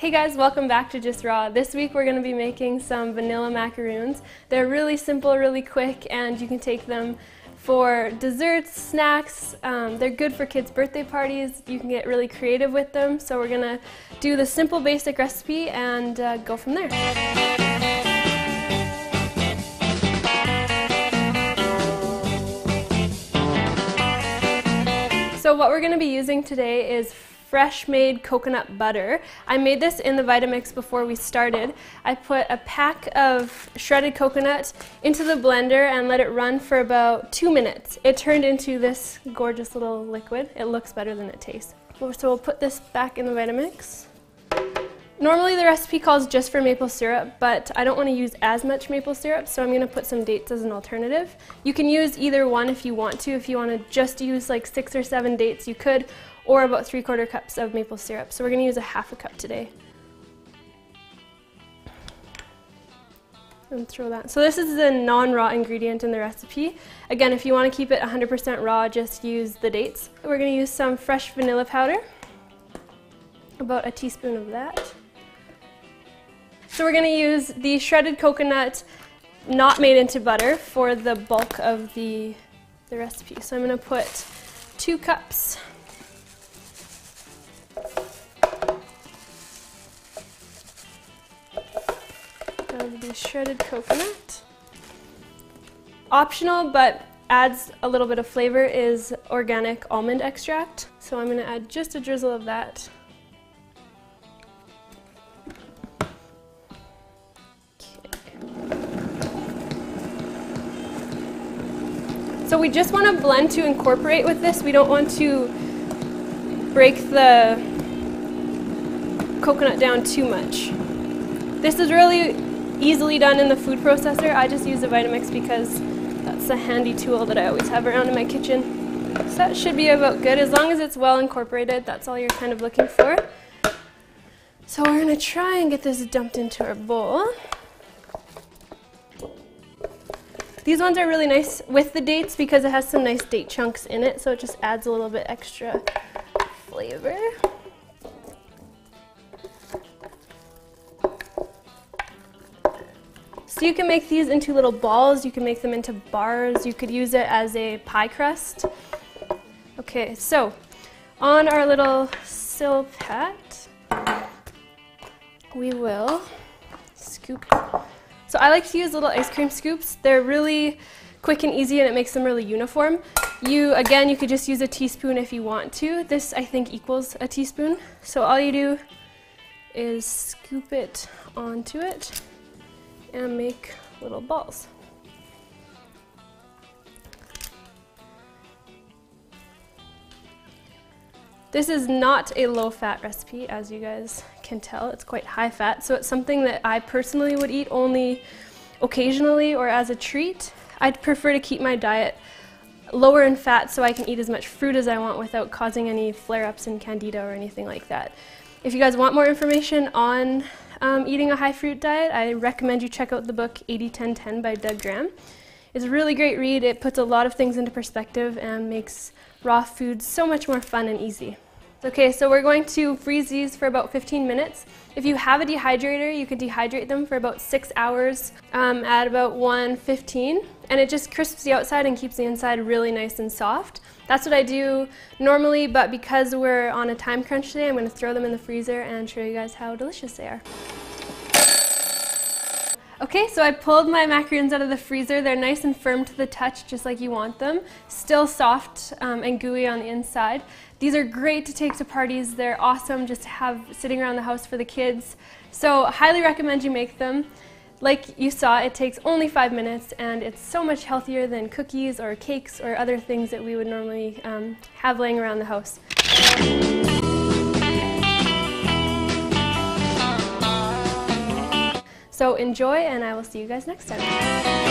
Hey guys, welcome back to Just Raw. This week we're going to be making some vanilla macaroons. They're really simple, really quick, and you can take them for desserts, snacks. They're good for kids' birthday parties. You can get really creative with them. So we're going to do the simple basic recipe and go from there. So what we're going to be using today is fresh made coconut butter. I made this in the Vitamix before we started. I put a pack of shredded coconut into the blender and let it run for about 2 minutes. It turned into this gorgeous little liquid. It looks better than it tastes. So we'll put this back in the Vitamix. Normally the recipe calls just for maple syrup, but I don't want to use as much maple syrup, so I'm going to put some dates as an alternative. You can use either one if you want to. If you want to just use like 6 or 7 dates, you could, or about 3/4 cups of maple syrup. So we're going to use a 1/2 cup today. And throw that. So this is a non-raw ingredient in the recipe. Again, if you want to keep it 100% raw, just use the dates. We're going to use some fresh vanilla powder, about a teaspoon of that. So we're going to use the shredded coconut not made into butter for the bulk of the recipe. So I'm going to put 2 cups. Of the shredded coconut. Optional, but adds a little bit of flavor, is organic almond extract. So I'm going to add just a drizzle of that. So we just want to blend to incorporate with this. We don't want to break the coconut down too much. This is really easily done in the food processor. I just use the Vitamix because that's a handy tool that I always have around in my kitchen. So that should be about good. As long as it's well incorporated, that's all you're kind of looking for. So we're going to try and get this dumped into our bowl. These ones are really nice with the dates because it has some nice date chunks in it, so it just adds a little bit extra flavor. So you can make these into little balls, you can make them into bars, you could use it as a pie crust. Okay, so on our little silpat, we will scoop. So I like to use little ice cream scoops. They're really quick and easy and it makes them really uniform. Again, you could just use a teaspoon if you want to. This, I think, equals a teaspoon. So all you do is scoop it onto it and make little balls. This is not a low-fat recipe, as you guys can tell. It's quite high-fat, so it's something that I personally would eat only occasionally or as a treat. I'd prefer to keep my diet lower in fat so I can eat as much fruit as I want without causing any flare-ups in candida or anything like that. If you guys want more information on eating a high-fruit diet, I recommend you check out the book 80-10-10 by Doug Graham. It's a really great read. It puts a lot of things into perspective and makes raw foods so much more fun and easy. Okay, so we're going to freeze these for about 15 minutes. If you have a dehydrator, you can dehydrate them for about 6 hours at about 1:15, and it just crisps the outside and keeps the inside really nice and soft. That's what I do normally, but because we're on a time crunch today, I'm going to throw them in the freezer and show you guys how delicious they are. Okay, so I pulled my macaroons out of the freezer. They're nice and firm to the touch, just like you want them. Still soft and gooey on the inside. These are great to take to parties. They're awesome just to have sitting around the house for the kids. So highly recommend you make them. Like you saw, it takes only 5 minutes and it's so much healthier than cookies or cakes or other things that we would normally have laying around the house. So enjoy, and I will see you guys next time.